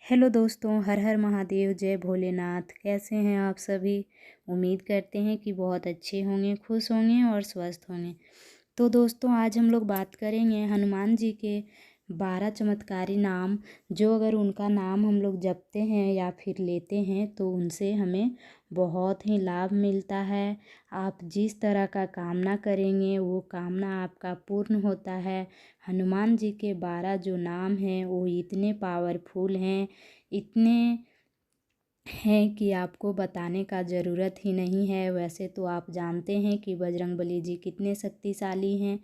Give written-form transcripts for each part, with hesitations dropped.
Hello दोस्तों, हर हर महादेव, जय भोलेनाथ। कैसे हैं आप सभी? उम्मीद करते हैं कि बहुत अच्छे होंगे, खुश होंगे और स्वस्थ होंगे। तो दोस्तों, आज हम लोग बात करेंगे हनुमान जी के 12 चमत्कारी नाम, जो अगर उनका नाम हम लोग जपते हैं या फिर लेते हैं तो उनसे हमें बहुत ही लाभ मिलता है। आप जिस तरह का कामना करेंगे वो कामना आपका पूर्ण होता है। हनुमान जी के 12 जो नाम हैं वो इतने पावरफुल हैं, इतने हैं कि आपको बताने का ज़रूरत ही नहीं है। वैसे तो आप जानते हैं कि बजरंगबली जी कितने शक्तिशाली हैं।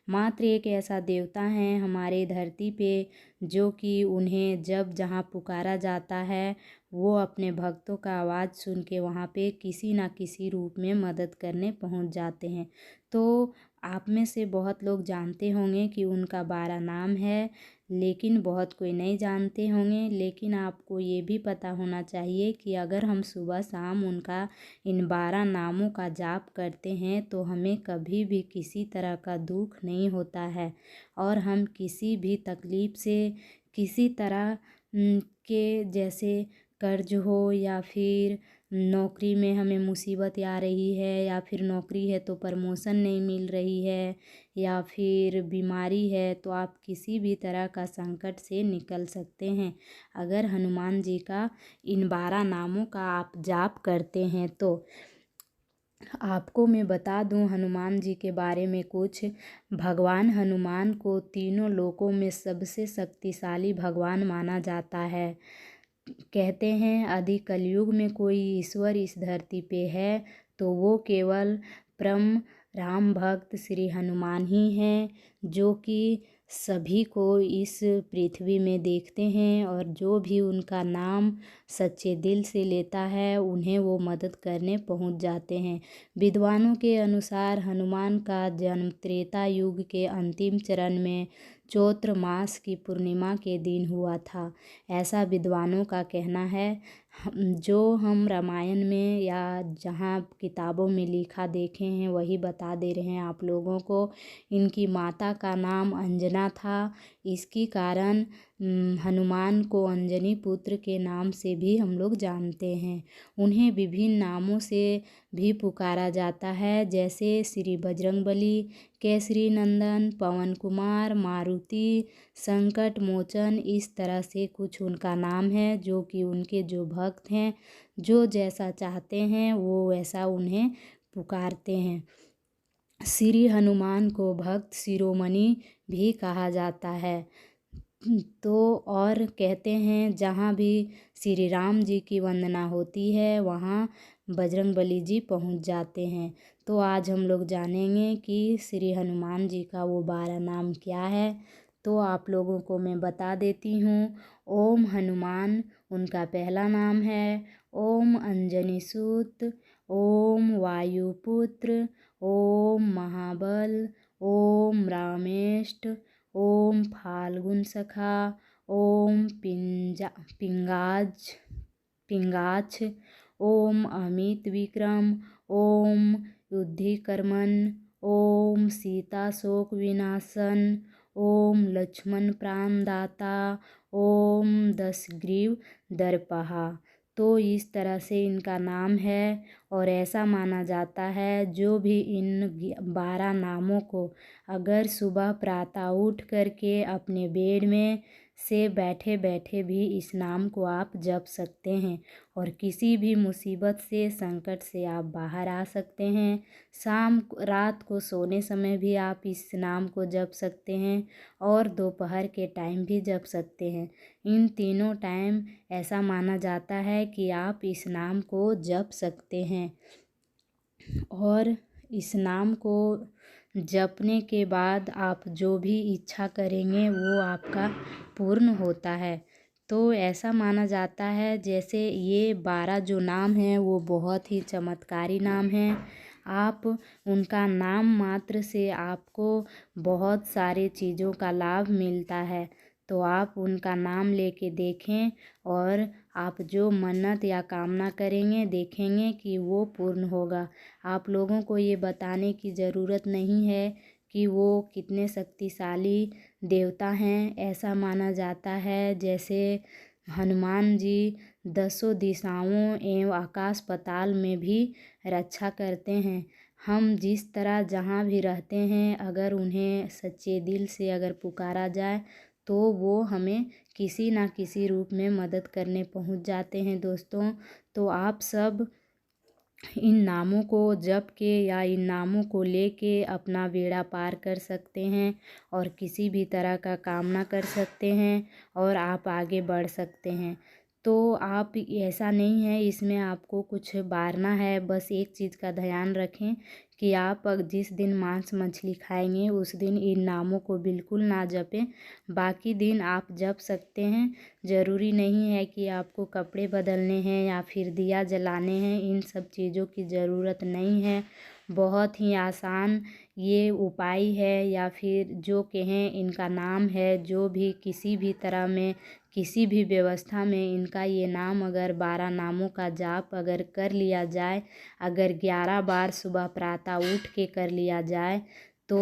मात्र एक ऐसा देवता हैं हमारे धरती पे जो कि उन्हें जब जहाँ पुकारा जाता है वो अपने भक्तों का आवाज़ सुन के वहाँ पे किसी ना किसी रूप में मदद करने पहुँच जाते हैं। तो आप में से बहुत लोग जानते होंगे कि उनका 12 नाम है, लेकिन बहुत कोई नहीं जानते होंगे। लेकिन आपको ये भी पता होना चाहिए कि अगर हम सुबह शाम उनका इन 12 नामों का जाप करते हैं तो हमें कभी भी किसी तरह का दुख नहीं होता है और हम किसी भी तकलीफ़ से, किसी तरह के जैसे कर्ज हो या फिर नौकरी में हमें मुसीबत आ रही है या फिर नौकरी है तो प्रमोशन नहीं मिल रही है या फिर बीमारी है, तो आप किसी भी तरह का संकट से निकल सकते हैं अगर हनुमान जी का इन 12 नामों का आप जाप करते हैं तो। आपको मैं बता दूं हनुमान जी के बारे में कुछ। भगवान हनुमान को तीनों लोकों में सबसे शक्तिशाली भगवान माना जाता है। कहते हैं आदि कलयुग में कोई ईश्वर इस धरती पे है तो वो केवल परम राम भक्त श्री हनुमान ही हैं, जो कि सभी को इस पृथ्वी में देखते हैं और जो भी उनका नाम सच्चे दिल से लेता है उन्हें वो मदद करने पहुंच जाते हैं। विद्वानों के अनुसार हनुमान का जन्म त्रेता युग के अंतिम चरण में चैत्र मास की पूर्णिमा के दिन हुआ था, ऐसा विद्वानों का कहना है। जो हम रामायण में या जहाँ किताबों में लिखा देखे हैं वही बता दे रहे हैं आप लोगों को। इनकी माता का नाम अंजना था, इसकी कारण हनुमान को अंजनी पुत्र के नाम से भी हम लोग जानते हैं। उन्हें विभिन्न नामों से भी पुकारा जाता है, जैसे श्री बजरंगबली, केसरी नंदन, पवन कुमार, मारुति, संकट मोचन। इस तरह से कुछ उनका नाम है जो कि उनके जो भक्त हैं जो जैसा चाहते हैं वो वैसा उन्हें पुकारते हैं। श्री हनुमान को भक्त शिरोमणि भी कहा जाता है। तो और कहते हैं जहाँ भी श्री राम जी की वंदना होती है वहाँ बजरंगबली जी पहुँच जाते हैं। तो आज हम लोग जानेंगे कि श्री हनुमान जी का वो 12 नाम क्या है। तो आप लोगों को मैं बता देती हूँ। ओम हनुमान उनका पहला नाम है। ओम अंजनी सूत, ओम वायुपुत्र, ओम महाबल, ओम रामेष्ट, ओम फाल्गुन सखा, ओम पिंगाछ, ओम अमित विक्रम, ओम युद्धिकर्मन, ओम सीता शोक विनाशन, ओम लक्ष्मण प्राणदाता, ओम दशग्रीव दर्पहा। तो इस तरह से इनका नाम है और ऐसा माना जाता है जो भी इन 12 नामों को अगर सुबह प्रातः उठ करके अपने बेड में से बैठे बैठे भी इस नाम को आप जप सकते हैं और किसी भी मुसीबत से, संकट से आप बाहर आ सकते हैं। रात को सोने समय भी आप इस नाम को जप सकते हैं और दोपहर के टाइम भी जप सकते हैं। इन तीनों टाइम ऐसा माना जाता है कि आप इस नाम को जप सकते हैं और इस नाम को जपने के बाद आप जो भी इच्छा करेंगे वो आपका पूर्ण होता है। तो ऐसा माना जाता है जैसे ये 12 जो नाम हैं वो बहुत ही चमत्कारी नाम हैं। आप उनका नाम मात्र से आपको बहुत सारे चीज़ों का लाभ मिलता है। तो आप उनका नाम लेके देखें और आप जो मन्नत या कामना करेंगे देखेंगे कि वो पूर्ण होगा। आप लोगों को ये बताने की ज़रूरत नहीं है कि वो कितने शक्तिशाली देवता हैं। ऐसा माना जाता है जैसे हनुमान जी दसों दिशाओं एवं आकाश पाताल में भी रक्षा करते हैं। हम जिस तरह जहाँ भी रहते हैं, अगर उन्हें सच्चे दिल से अगर पुकारा जाए तो वो हमें किसी ना किसी रूप में मदद करने पहुँच जाते हैं दोस्तों। तो आप सब इन नामों को जप के या इन नामों को लेके अपना बेड़ा पार कर सकते हैं और किसी भी तरह का कामना कर सकते हैं और आप आगे बढ़ सकते हैं। तो आप ऐसा नहीं है इसमें आपको कुछ बारना है, बस एक चीज़ का ध्यान रखें कि आप जिस दिन मांस मछली खाएंगे उस दिन इन नामों को बिल्कुल ना जपें। बाकी दिन आप जप सकते हैं। ज़रूरी नहीं है कि आपको कपड़े बदलने हैं या फिर दिया जलाने हैं, इन सब चीज़ों की ज़रूरत नहीं है। बहुत ही आसान ये उपाय है या फिर जो कहें इनका नाम है, जो भी किसी भी तरह में किसी भी व्यवस्था में इनका ये नाम अगर 12 नामों का जाप अगर कर लिया जाए, अगर 11 बार सुबह प्रातः उठ के कर लिया जाए तो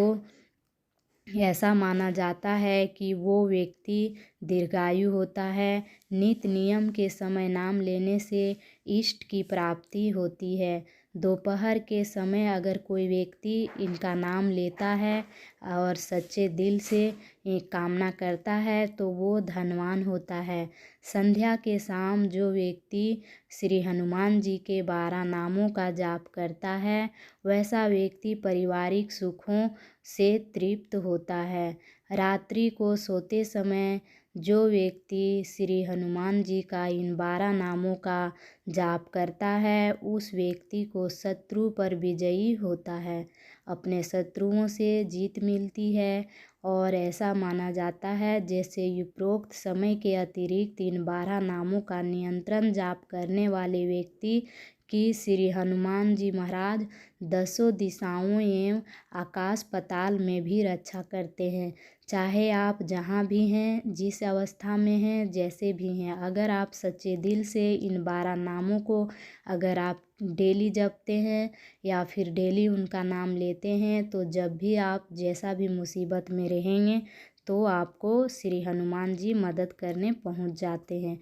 ऐसा माना जाता है कि वो व्यक्ति दीर्घायु होता है। नित नियम के समय नाम लेने से इष्ट की प्राप्ति होती है। दोपहर के समय अगर कोई व्यक्ति इनका नाम लेता है और सच्चे दिल से एक कामना करता है तो वो धनवान होता है। संध्या के शाम जो व्यक्ति श्री हनुमान जी के 12 नामों का जाप करता है, वैसा व्यक्ति पारिवारिक सुखों से तृप्त होता है। रात्रि को सोते समय जो व्यक्ति श्री हनुमान जी का इन 12 नामों का जाप करता है, उस व्यक्ति को शत्रु पर विजयी होता है, अपने शत्रुओं से जीत मिलती है। और ऐसा माना जाता है जैसे उपरोक्त समय के अतिरिक्त इन 12 नामों का नियंत्रण जाप करने वाले व्यक्ति की श्री हनुमान जी महाराज दसों दिशाओं एवं आकाश पाताल में भी रक्षा करते हैं। चाहे आप जहाँ भी हैं, जिस अवस्था में हैं, जैसे भी हैं, अगर आप सच्चे दिल से इन 12 नामों को अगर आप डेली जपते हैं या फिर डेली उनका नाम लेते हैं, तो जब भी आप जैसा भी मुसीबत में रहेंगे तो आपको श्री हनुमान जी मदद करने पहुंच जाते हैं।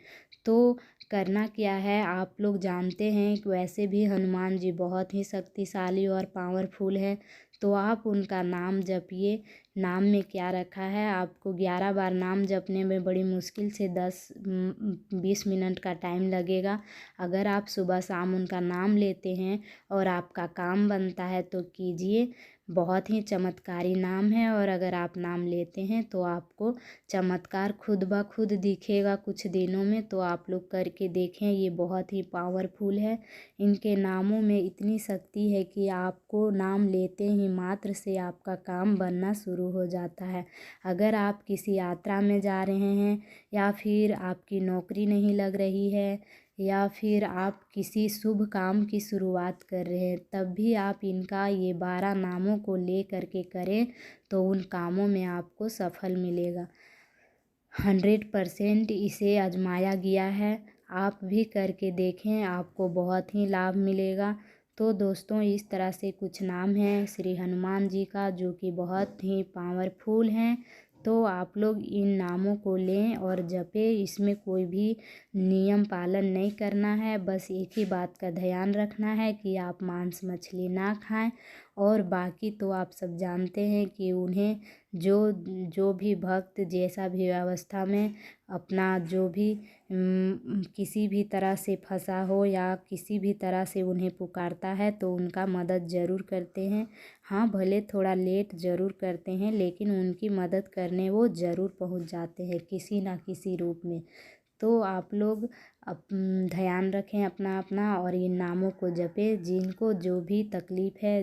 तो करना क्या है, आप लोग जानते हैं कि वैसे भी हनुमान जी बहुत ही शक्तिशाली और पावरफुल है। तो आप उनका नाम जपिए। नाम में क्या रखा है, आपको 11 बार नाम जपने में बड़ी मुश्किल से 10-20 मिनट का टाइम लगेगा। अगर आप सुबह शाम उनका नाम लेते हैं और आपका काम बनता है तो कीजिए। बहुत ही चमत्कारी नाम है और अगर आप नाम लेते हैं तो आपको चमत्कार खुद ब खुद दिखेगा कुछ दिनों में। तो आप लोग करके देखें, ये बहुत ही पावरफुल है। इनके नामों में इतनी शक्ति है कि आपको नाम लेते ही मात्र से आपका काम बनना शुरू हो जाता है। अगर आप किसी यात्रा में जा रहे हैं या फिर आपकी नौकरी नहीं लग रही है या फिर आप किसी शुभ काम की शुरुआत कर रहे हैं, तब भी आप इनका ये 12 नामों को ले करके करें तो उन कामों में आपको सफल मिलेगा। 100% इसे आजमाया गया है। आप भी करके देखें, आपको बहुत ही लाभ मिलेगा। तो दोस्तों, इस तरह से कुछ नाम हैं श्री हनुमान जी का जो कि बहुत ही पावरफुल हैं। तो आप लोग इन नामों को लें और जपें। इसमें कोई भी नियम पालन नहीं करना है, बस एक ही बात का ध्यान रखना है कि आप मांस मछली ना खाएं। और बाकी तो आप सब जानते हैं कि उन्हें जो भी भक्त जैसा भी अवस्था में अपना जो भी किसी भी तरह से फंसा हो या किसी भी तरह से उन्हें पुकारता है तो उनका मदद ज़रूर करते हैं। हाँ, भले थोड़ा लेट ज़रूर करते हैं लेकिन उनकी मदद करने वो ज़रूर पहुंच जाते हैं किसी ना किसी रूप में। तो आप लोग ध्यान रखें अपना अपना और इन नामों को जपें। जिनको जो भी तकलीफ़ है,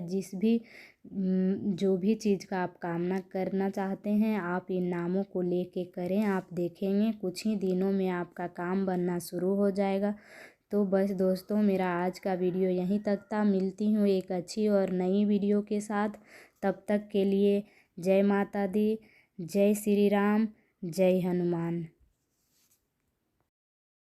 जो भी चीज़ का आप कामना करना चाहते हैं, आप इन नामों को लेके करें। आप देखेंगे कुछ ही दिनों में आपका काम बनना शुरू हो जाएगा। तो बस दोस्तों, मेरा आज का वीडियो यहीं तक था। मिलती हूँ एक अच्छी और नई वीडियो के साथ। तब तक के लिए जय माता दी, जय श्री राम, जय हनुमान।